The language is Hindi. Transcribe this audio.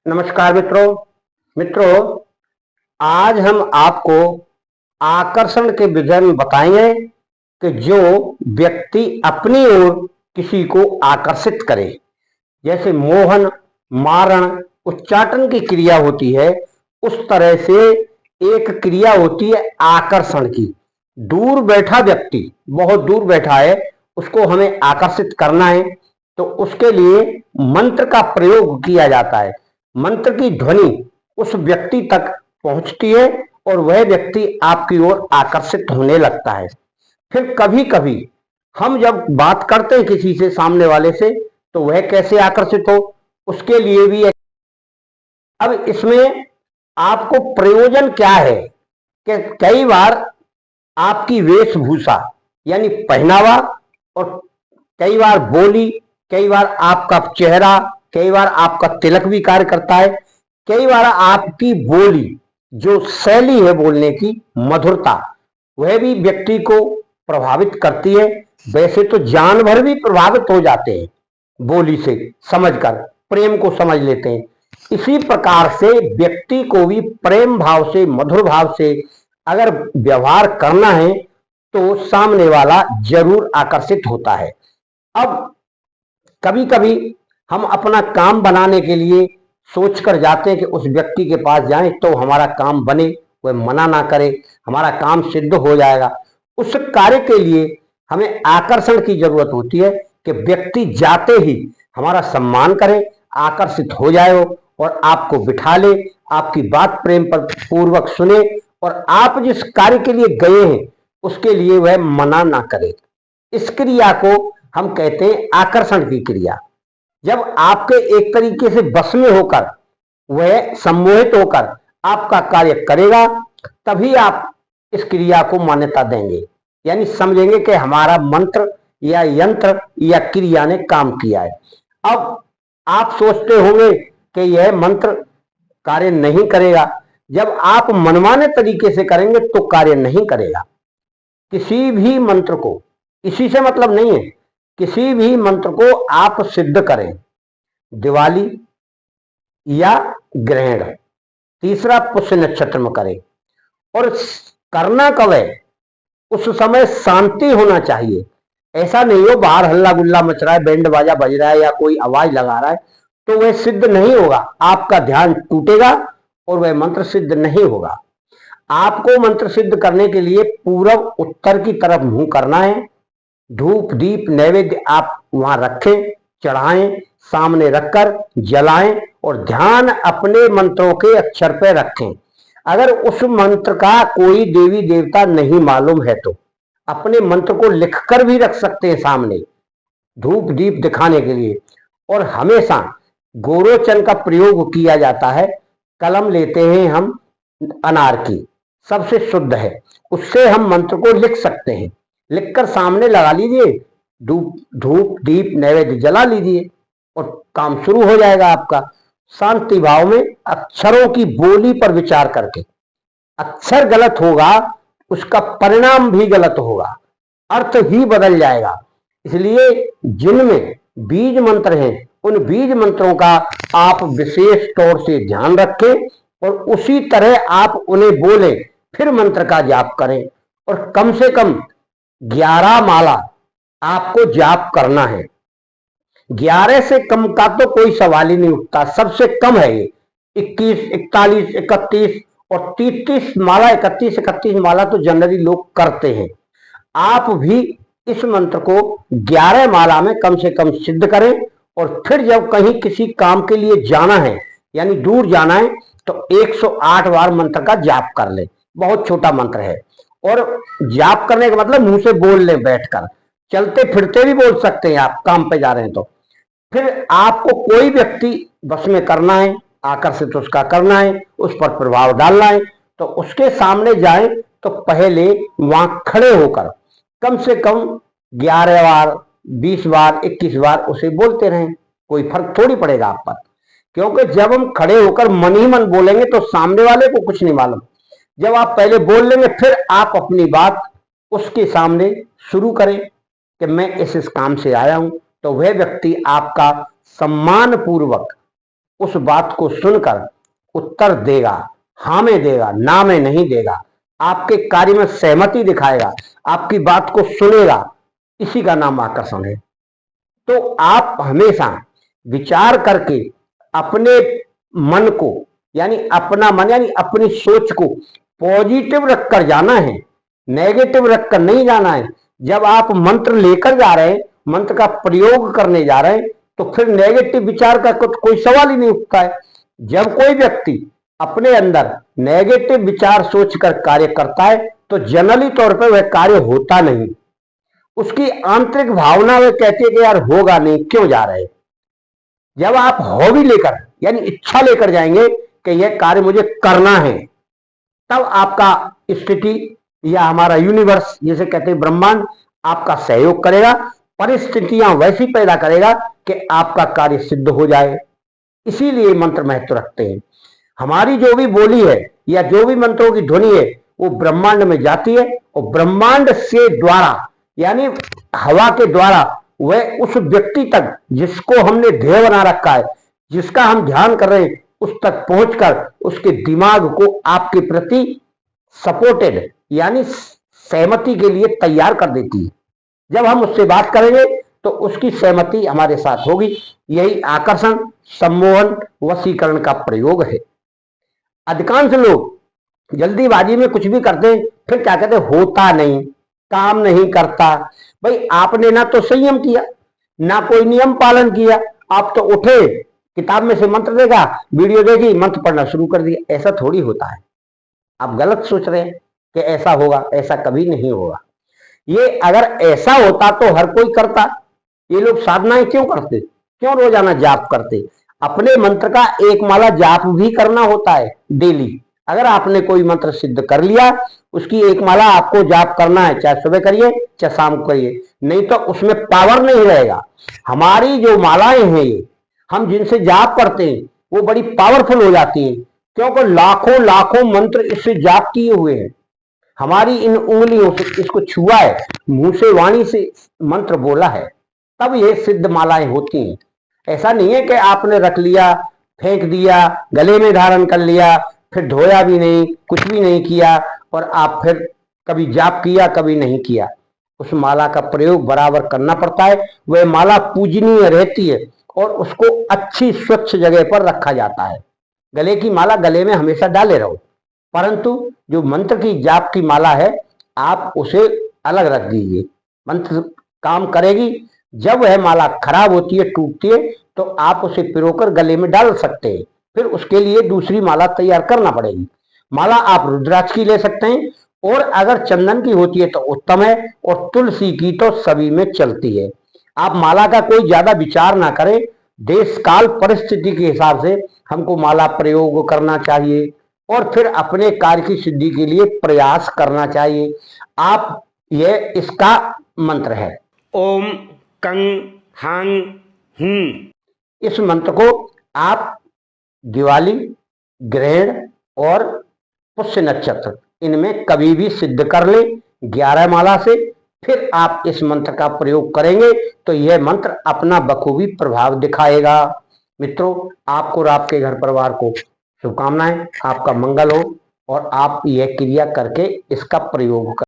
नमस्कार मित्रों, आज हम आपको आकर्षण के विषय में बताएंगे कि जो व्यक्ति अपनी ओर किसी को आकर्षित करे, जैसे मोहन, मारण, उच्चाटन की क्रिया होती है, उस तरह से एक क्रिया होती है आकर्षण की। दूर बैठा व्यक्ति, बहुत दूर बैठा है, उसको हमें आकर्षित करना है तो उसके लिए मंत्र का प्रयोग किया जाता है। मंत्र की ध्वनि उस व्यक्ति तक पहुंचती है और वह व्यक्ति आपकी ओर आकर्षित होने लगता है। फिर कभी कभी हम जब बात करते हैं किसी से, सामने वाले से, तो वह कैसे आकर्षित हो, उसके लिए भी अब इसमें आपको प्रयोजन क्या है कि कई बार आपकी वेशभूषा यानी पहनावा, और कई बार बोली, कई बार आपका चेहरा, कई बार आपका तिलक भी कार्य करता है, कई बार आपकी बोली, जो शैली है बोलने की मधुरता, वह भी व्यक्ति को प्रभावित करती है। वैसे तो जानवर भी प्रभावित हो जाते हैं बोली से, समझकर प्रेम को समझ लेते हैं। इसी प्रकार से व्यक्ति को भी प्रेम भाव से, मधुर भाव से अगर व्यवहार करना है तो सामने वाला जरूर आकर्षित होता है। अब कभी कभी हम अपना काम बनाने के लिए सोच कर जाते हैं कि उस व्यक्ति के पास जाएं तो हमारा काम बने, वह मना ना करे, हमारा काम सिद्ध हो जाएगा। उस कार्य के लिए हमें आकर्षण की जरूरत होती है कि व्यक्ति जाते ही हमारा सम्मान करे, आकर्षित हो जाए और आपको बिठा ले, आपकी बात प्रेम पूर्वक सुने और आप जिस कार्य के लिए गए हैं उसके लिए वह मना ना करे। इस क्रिया को हम कहते हैं आकर्षण की क्रिया। जब आपके एक तरीके से बस में होकर, वह सम्मोहित होकर आपका कार्य करेगा, तभी आप इस क्रिया को मान्यता देंगे, यानी समझेंगे कि हमारा मंत्र या यंत्र या क्रिया ने काम किया है। अब आप सोचते होंगे कि यह मंत्र कार्य नहीं करेगा। जब आप मनमाने तरीके से करेंगे तो कार्य नहीं करेगा। किसी भी मंत्र को, इसी से मतलब नहीं है, किसी भी मंत्र को आप सिद्ध करें, दिवाली या ग्रहण, तीसरा पुष्य नक्षत्र में करें, और करना कब है, उस समय शांति होना चाहिए। ऐसा नहीं हो बाहर हल्ला गुल्ला मच रहा है, बैंड बाजा बज रहा है या कोई आवाज लगा रहा है, तो वह सिद्ध नहीं होगा, आपका ध्यान टूटेगा और वह मंत्र सिद्ध नहीं होगा। आपको मंत्र सिद्ध करने के लिए पूरब उत्तर की तरफ मुंह करना है। धूप दीप नैवेद्य आप वहां रखें, चढ़ाएं, सामने रखकर जलाएं और ध्यान अपने मंत्रों के अक्षर पर रखें। अगर उस मंत्र का कोई देवी देवता नहीं मालूम है तो अपने मंत्र को लिखकर भी रख सकते हैं सामने, धूप दीप दिखाने के लिए। और हमेशा गोरोचन का प्रयोग किया जाता है। कलम लेते हैं हम अनार की, सबसे शुद्ध है, उससे हम मंत्र को लिख सकते हैं। लिखकर सामने लगा लीजिए, धूप दीप नैवेद्य जला लीजिए और काम शुरू हो जाएगा आपका। शांति भाव में अक्षरों की बोली पर विचार करके, अक्षर गलत होगा उसका परिणाम भी गलत होगा, अर्थ ही बदल जाएगा। इसलिए जिनमें बीज मंत्र हैं उन बीज मंत्रों का आप विशेष तौर से ध्यान रखें और उसी तरह आप उन्हें बोलें, फिर मंत्र का जाप करें। और कम से कम 11 माला आपको जाप करना है। 11 से कम का तो कोई सवाल ही नहीं उठता, सबसे कम है ये 21, 41, 31 और 33 माला। 31 माला तो जनरली लोग करते हैं। आप भी इस मंत्र को 11 माला में कम से कम सिद्ध करें और फिर जब कहीं किसी काम के लिए जाना है, यानी दूर जाना है, तो 108 बार मंत्र का जाप कर लें। बहुत छोटा मंत्र है और जाप करने का मतलब मुंह से बोल लें, बैठकर, चलते फिरते भी बोल सकते हैं आप, काम पे जा रहे हैं तो। फिर आपको कोई व्यक्ति बस में करना है, आकर्षित उसका करना है, उस पर प्रभाव डालना है, तो उसके सामने जाए तो पहले वहां खड़े होकर कम से कम 11 बार, 20 बार, 21 बार उसे बोलते रहें। कोई फर्क थोड़ी पड़ेगा आप पर, क्योंकि जब हम खड़े होकर मन ही मन बोलेंगे तो सामने वाले को कुछ नहीं मालूम। जब आप पहले बोल लेंगे फिर आप अपनी बात उसके सामने शुरू करें कि मैं इस काम से आया हूं, तो वह व्यक्ति आपका सम्मान पूर्वक उस बात को सुनकर उत्तर देगा, हाँ में देगा, ना में नहीं देगा, आपके कार्य में सहमति दिखाएगा, आपकी बात को सुनेगा, इसी का नाम आकर्षण है। तो आप हमेशा विचार करके अपने मन को, यानी अपना मन यानी अपनी सोच को पॉजिटिव रखकर जाना है, नेगेटिव रखकर नहीं जाना है। जब आप मंत्र लेकर जा रहे हैं, मंत्र का प्रयोग करने जा रहे हैं, तो फिर नेगेटिव विचार का कोई सवाल ही नहीं उठता है। जब कोई व्यक्ति अपने अंदर नेगेटिव विचार सोचकर कार्य करता है तो जनरली तौर पर वह कार्य होता नहीं। उसकी आंतरिक भावना वह कहती है कि यार होगा नहीं, क्यों जा रहे हैं। जब आप हॉबी लेकर यानी इच्छा लेकर जाएंगे कि यह कार्य मुझे करना है, तब आपका स्थिति या हमारा यूनिवर्स जिसे कहते हैं ब्रह्मांड आपका सहयोग करेगा, परिस्थितियां वैसी पैदा करेगा कि आपका कार्य सिद्ध हो जाए। इसीलिए मंत्र महत्व रखते हैं। हमारी जो भी बोली है या जो भी मंत्रों की ध्वनि है वो ब्रह्मांड में जाती है और ब्रह्मांड से द्वारा यानी हवा के द्वारा वह उस व्यक्ति तक जिसको हमने ध्येय बना रखा है, जिसका हम ध्यान कर रहे हैं, उस तक पहुंचकर उसके दिमाग को आपके प्रति सपोर्टेड यानी सहमति के लिए तैयार कर देती है। जब हम उससे बात करेंगे तो उसकी सहमति हमारे साथ होगी। यही आकर्षण, सम्मोहन, वशीकरण का प्रयोग है। अधिकांश लोग जल्दीबाजी में कुछ भी करते हैं, फिर क्या कहते हैं, होता नहीं, काम नहीं करता। भाई आपने ना तो संयम किया, ना कोई नियम पालन किया। आप तो उठे, किताब में से मंत्र देखा, वीडियो देखी, मंत्र पढ़ना शुरू कर दिया। ऐसा थोड़ी होता है। आप गलत सोच रहे हैं कि ऐसा होगा, ऐसा कभी नहीं होगा। ये अगर ऐसा होता तो हर कोई करता। ये लोग साधनाएं क्यों करते, क्यों रोजाना जाप करते। अपने मंत्र का एक माला जाप भी करना होता है डेली। अगर आपने कोई मंत्र सिद्ध कर लिया, उसकी एक माला आपको जाप करना है, चाहे सुबह करिए चाहे शाम को करिए, नहीं तो उसमें पावर नहीं रहेगा। हमारी जो मालाएं हैं, ये हम जिनसे जाप करते हैं वो बड़ी पावरफुल हो जाती हैं, क्योंकि लाखों लाखों मंत्र इससे जाप किए हुए हैं। हमारी इन उंगलियों से इसको छुआ है, मुंह से वाणी से मंत्र बोला है, तब ये सिद्ध मालाएं होती हैं। ऐसा नहीं है कि आपने रख लिया, फेंक दिया, गले में धारण कर लिया, फिर धोया भी नहीं, कुछ भी नहीं किया और आप फिर कभी जाप किया कभी नहीं किया। उस माला का प्रयोग बराबर करना पड़ता है। वह माला पूजनीय रहती है और उसको अच्छी स्वच्छ जगह पर रखा जाता है। गले की माला गले में हमेशा डाले रहो, परंतु जो मंत्र की जाप की माला है आप उसे अलग रख दीजिए। मंत्र काम करेगी। जब वह माला खराब होती है, टूटती है, तो आप उसे पिरोकर गले में डाल सकते हैं। फिर उसके लिए दूसरी माला तैयार करना पड़ेगी। माला आप रुद्राक्ष की ले सकते हैं और अगर चंदन की होती है तो उत्तम है, और तुलसी की तो सभी में चलती है। आप माला का कोई ज्यादा विचार ना करें। देश काल परिस्थिति के हिसाब से हमको माला प्रयोग करना चाहिए और फिर अपने कार्य की सिद्धि के लिए प्रयास करना चाहिए। आप यह इसका मंत्र है, ओम कंग हांग हूं। इस मंत्र को आप दिवाली, ग्रहण और पुष्य नक्षत्र इनमें कभी भी सिद्ध कर ले 11 माला से। फिर आप इस मंत्र का प्रयोग करेंगे तो यह मंत्र अपना बखूबी प्रभाव दिखाएगा। मित्रों, आपको और आपके घर परिवार को शुभकामनाएं। आपका मंगल हो और आप यह क्रिया करके इसका प्रयोग करें।